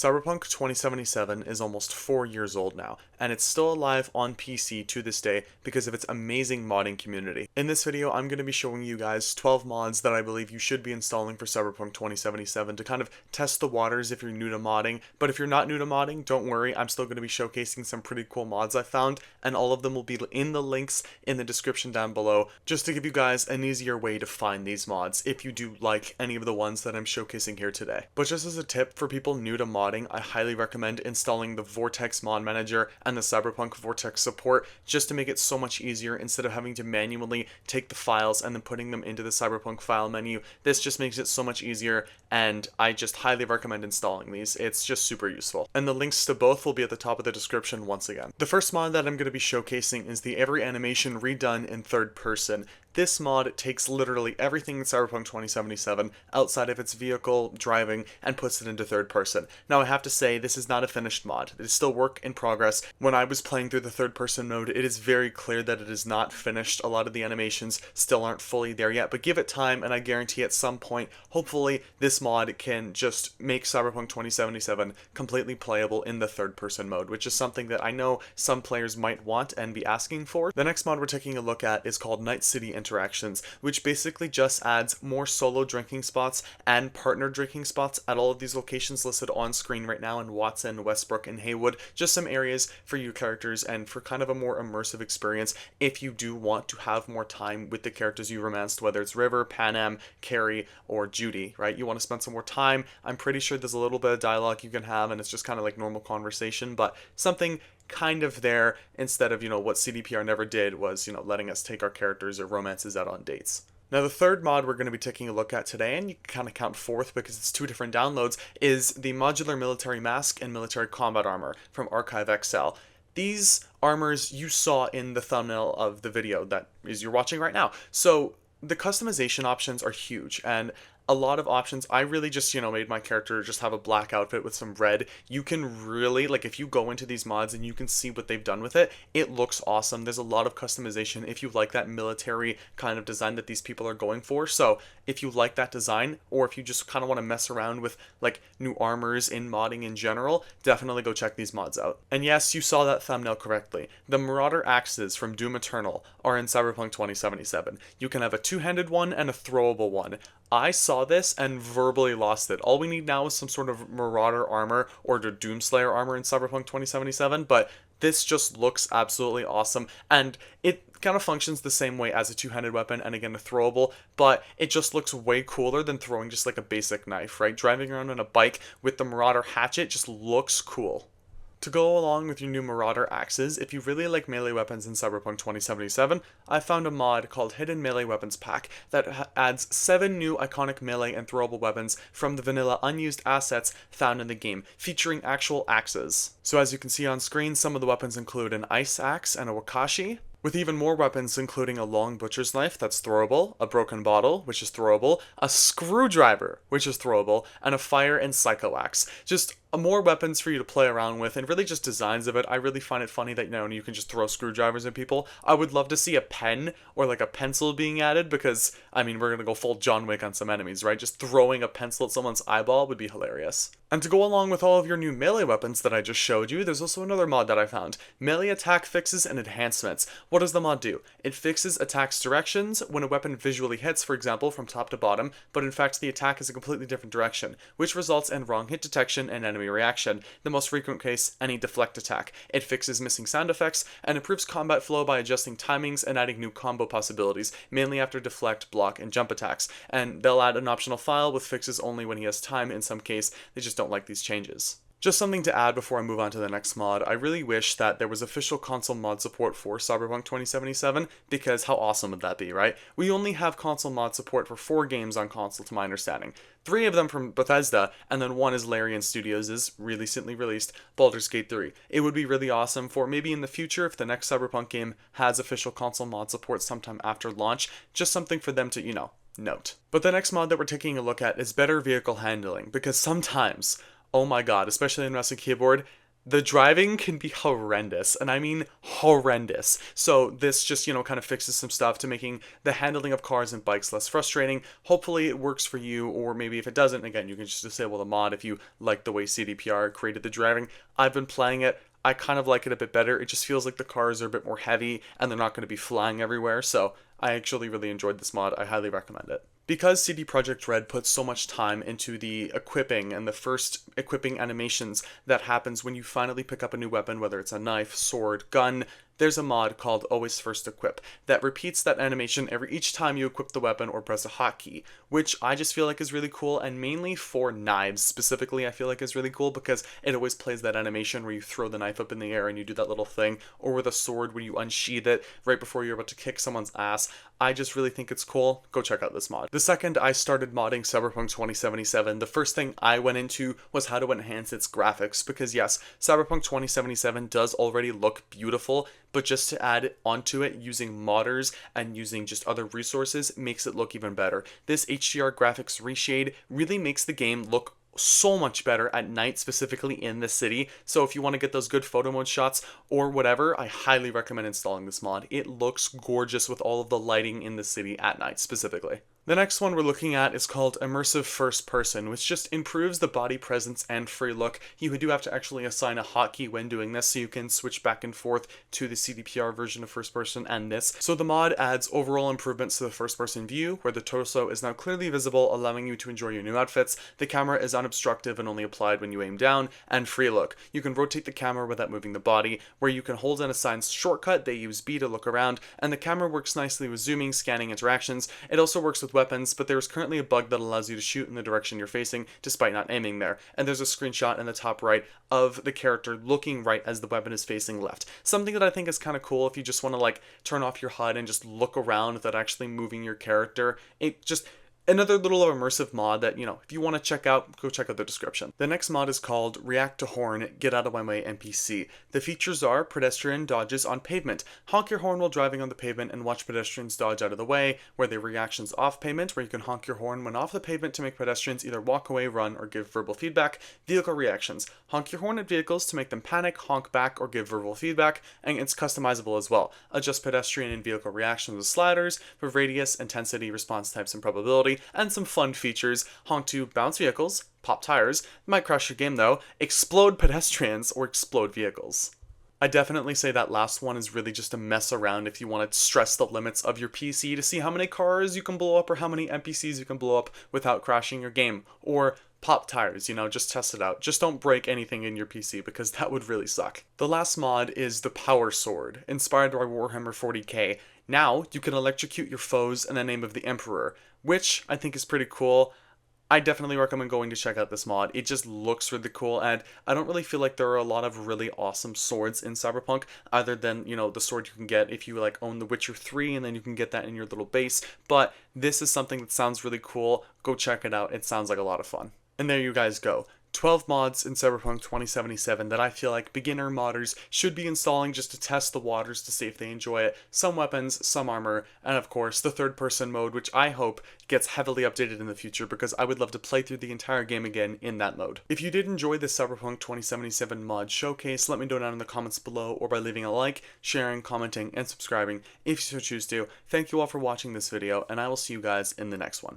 Cyberpunk 2077 is almost 4 years old now, and it's still alive on PC to this day because of its amazing modding community. In this video, I'm going to be showing you guys 12 mods that I believe you should be installing for Cyberpunk 2077 to kind of test the waters if you're new to modding. But if you're not new to modding, don't worry, I'm still going to be showcasing some pretty cool mods I found, and all of them will be in the links in the description down below, just to give you guys an easier way to find these mods if you do like any of the ones that I'm showcasing here today. But just as a tip for people new to modding, I highly recommend installing the Vortex Mod Manager and the Cyberpunk Vortex support just to make it so much easier instead of having to manually take the files and then putting them into the Cyberpunk file menu. This just makes it so much easier, and I just highly recommend installing these. It's just super useful. And the links to both will be at the top of the description once again. The first mod that I'm going to be showcasing is the Every Animation Redone in Third Person. This mod takes literally everything in Cyberpunk 2077 outside of its vehicle driving and puts it into third person. Now I have to say, this is not a finished mod. It is still work in progress. When I was playing through the third person mode, it is very clear that it is not finished. A lot of the animations still aren't fully there yet, but give it time and I guarantee at some point, hopefully this mod can just make Cyberpunk 2077 completely playable in the third person mode, which is something that I know some players might want and be asking for. The next mod we're taking a look at is called Night City Interactions, which basically just adds more solo drinking spots and partner drinking spots at all of these locations listed on screen right now in Watson, Westbrook, and Haywood. Just some areas for you characters and for kind of a more immersive experience if you do want to have more time with the characters you romanced, whether it's River, Panam, Carrie, or Judy, right? You want to spend some more time. I'm pretty sure there's a little bit of dialogue you can have and it's just kind of like normal conversation, but something kind of there instead of, what CDPR never did was, letting us take our characters or romances out on dates. Now the third mod we're going to be taking a look at today, and you can kind of count fourth because it's two different downloads, is the Modular Military Mask and Military Combat Armor from Archive XL. These armors you saw in the thumbnail of the video that is you're watching right now. So the customization options are huge, and a lot of options. I really just, made my character just have a black outfit with some red. You can really, if you go into these mods and you can see what they've done with it, it looks awesome. There's a lot of customization if you like that military kind of design that these people are going for. So if you like that design, or if you just kind of want to mess around with new armors in modding in general, definitely go check these mods out. And yes, you saw that thumbnail correctly. The Marauder axes from Doom Eternal are in Cyberpunk 2077. You can have a two-handed one and a throwable one. I saw this and verbally lost it. All we need now is some sort of Marauder armor or the Doomslayer armor in Cyberpunk 2077, but this just looks absolutely awesome, and it kind of functions the same way as a two-handed weapon and again a throwable, but it just looks way cooler than throwing just a basic knife, right? Driving around on a bike with the Marauder hatchet just looks cool. To go along with your new Marauder axes, if you really like melee weapons in Cyberpunk 2077, I found a mod called Hidden Melee Weapons Pack that adds 7 new iconic melee and throwable weapons from the vanilla unused assets found in the game, featuring actual axes. So as you can see on screen, some of the weapons include an ice axe and a wakashi, with even more weapons including a long butcher's knife that's throwable, a broken bottle, which is throwable, a screwdriver, which is throwable, and a fire and psycho axe. Just more weapons for you to play around with, and really just designs of it. I really find it funny that, you can just throw screwdrivers at people. I would love to see a pen or a pencil being added because, we're gonna go full John Wick on some enemies, right? Just throwing a pencil at someone's eyeball would be hilarious. And to go along with all of your new melee weapons that I just showed you, there's also another mod that I found. Melee attack fixes and enhancements. What does the mod do? It fixes attacks directions when a weapon visually hits, for example, from top to bottom, but in fact the attack is a completely different direction, which results in wrong hit detection and enemy reaction. The most frequent case, any deflect attack. It fixes missing sound effects and improves combat flow by adjusting timings and adding new combo possibilities, mainly after deflect, block, and jump attacks. And they'll add an optional file with fixes only when he has time in some case. They just don't like these changes. Just something to add before I move on to the next mod, I really wish that there was official console mod support for Cyberpunk 2077, because how awesome would that be, right? We only have console mod support for 4 games on console to my understanding. 3 of them from Bethesda, and then 1 is Larian Studios' recently released Baldur's Gate 3. It would be really awesome for maybe in the future if the next Cyberpunk game has official console mod support sometime after launch, just something for them to, note. But the next mod that we're taking a look at is better vehicle handling, because sometimes, oh my god, especially in mouse and keyboard, The driving can be horrendous, and I mean horrendous. So this just, kind of fixes some stuff to making the handling of cars and bikes less frustrating. Hopefully it works for you, or maybe if it doesn't, again, you can just disable the mod if you like the way CDPR created the driving. I've been playing it. I kind of like it a bit better. It just feels like the cars are a bit more heavy and they're not going to be flying everywhere. So I actually really enjoyed this mod. I highly recommend it. Because CD Projekt Red puts so much time into the equipping and the first equipping animations that happens when you finally pick up a new weapon, whether it's a knife, sword, gun, there's a mod called Always First Equip that repeats that animation each time you equip the weapon or press a hotkey, which I just feel like is really cool, and mainly for knives specifically I feel like is really cool because it always plays that animation where you throw the knife up in the air and you do that little thing, or with a sword when you unsheath it right before you're about to kick someone's ass. I just really think it's cool. Go check out this mod. The second I started modding Cyberpunk 2077, the first thing I went into was how to enhance its graphics, because yes, Cyberpunk 2077 does already look beautiful, but just to add onto it using modders and using just other resources makes it look even better. This HDR graphics reshade really makes the game look so much better at night, specifically in the city. So if you want to get those good photo mode shots or whatever, I highly recommend installing this mod. It looks gorgeous with all of the lighting in the city at night specifically. The next one we're looking at is called Immersive First Person, which just improves the body presence and free look. You do have to actually assign a hotkey when doing this, so you can switch back and forth to the CDPR version of First Person and this. So the mod adds overall improvements to the first person view, where the torso is now clearly visible, allowing you to enjoy your new outfits. The camera is unobstructive and only applied when you aim down, and free look. You can rotate the camera without moving the body, where you can hold an assigned shortcut, they use B to look around, and the camera works nicely with zooming, scanning interactions. It also works with weapons, but there's currently a bug that allows you to shoot in the direction you're facing despite not aiming there. And there's a screenshot in the top right of the character looking right as the weapon is facing left. Something that I think is kind of cool if you just want to turn off your HUD and just look around without actually moving your character. It just another little immersive mod that, if you want to check out, go check out the description. The next mod is called React to Horn, Get Out of My Way NPC. The features are pedestrian dodges on pavement. Honk your horn while driving on the pavement and watch pedestrians dodge out of the way, where the reactions off pavement, where you can honk your horn when off the pavement to make pedestrians either walk away, run, or give verbal feedback. Vehicle reactions. Honk your horn at vehicles to make them panic, honk back, or give verbal feedback, and it's customizable as well. Adjust pedestrian and vehicle reactions with sliders for radius, intensity, response types, and probability, and some fun features. Honk to bounce vehicles, pop tires, might crash your game though, explode pedestrians, or explode vehicles. I definitely say that last one is really just a mess around if you want to stress the limits of your PC to see how many cars you can blow up or how many NPCs you can blow up without crashing your game, or pop tires, just test it out. Just don't break anything in your PC because that would really suck. The last mod is the Power Sword, inspired by Warhammer 40k. Now you can electrocute your foes in the name of the Emperor, which I think is pretty cool. I definitely recommend going to check out this mod. It just looks really cool, and I don't really feel like there are a lot of really awesome swords in Cyberpunk, other than, the sword you can get if you own The Witcher 3, and then you can get that in your little base. But this is something that sounds really cool. Go check it out. It sounds like a lot of fun. And there you guys go. 12 mods in Cyberpunk 2077 that I feel like beginner modders should be installing just to test the waters to see if they enjoy it. Some weapons, some armor, and of course the third person mode, which I hope gets heavily updated in the future because I would love to play through the entire game again in that mode. If you did enjoy this Cyberpunk 2077 mod showcase, let me know down in the comments below or by leaving a like, sharing, commenting, and subscribing if you so choose to. Thank you all for watching this video, and I will see you guys in the next one.